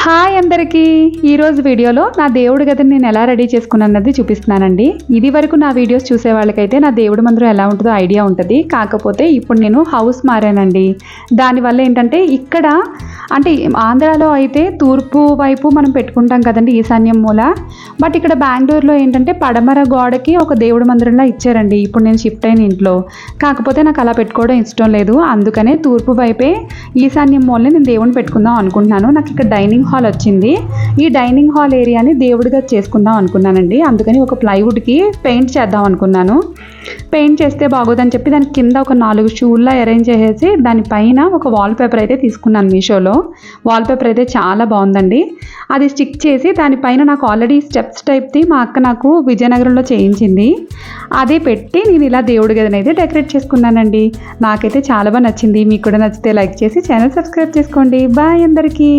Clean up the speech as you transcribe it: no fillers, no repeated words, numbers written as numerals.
Hi అందరికీ ఈరోజు వీడియోలో నా దేవుడి గదిని నేను ఎలా రెడీ చేసుకున్నది చూపిస్తున్నానండి. ఇది వరకు నా వీడియోస్ చూసే వాళ్ళకైతే నా దేవుడి మందిరం ఎలా ఉంటుందో ఐడియా ఉంటుంది. కాకపోతే ఇప్పుడు నేను హౌస్ మారానండి. దానివల్ల ఏంటంటే ఇక్కడ అంటే ఆంధ్రాలో అయితే తూర్పు వైపు మనం పెట్టుకుంటాం కదండి, ఈశాన్యం మూల. బట్ ఇక్కడ బెంగళూరులో ఏంటంటే పడమర గోడకి ఒక దేవుడి మందిరంలా ఇచ్చారండి ఇప్పుడు నేను షిఫ్ట్ అయిన ఇంట్లో. కాకపోతే నాకు అలా పెట్టుకోవడం ఇష్టం లేదు. అందుకనే తూర్పు వైపే ఈశాన్యం మూలని నేను దేవుడిని పెట్టుకుందాం అనుకుంటున్నాను. నాకు ఇక్కడ డైనింగ్ హాల్ వచ్చింది. ఈ డైనింగ్ హాల్ ఏరియాని దేవుడిగా చేసుకుందాం అనుకున్నానండి. అందుకని ఒక ప్లైవుడ్కి పెయింట్ చేద్దాం అనుకున్నాను. పెయింట్ చేస్తే బాగోదని చెప్పి దాని కింద ఒక 4 షూల్లా అరేంజ్ చేసేసి దానిపైన ఒక వాల్పేపర్ అయితే తీసుకున్నాను మీషోలో. వాల్పేపర్ అయితే చాలా బాగుందండి. అది స్టిక్ చేసి దానిపైన నాకు ఆల్రెడీ స్టెప్స్ టైప్ది మా అక్క నాకు విజయనగరంలో చేయించింది. అదే పెట్టి నేను ఇలా దేవుడి గదిని అయితే డెకరేట్ చేసుకున్నానండి. నాకైతే చాలా బాగా నచ్చింది. మీకు కూడా నచ్చితే లైక్ చేసి ఛానల్ సబ్స్క్రైబ్ చేసుకోండి. బాయ్ అందరికీ.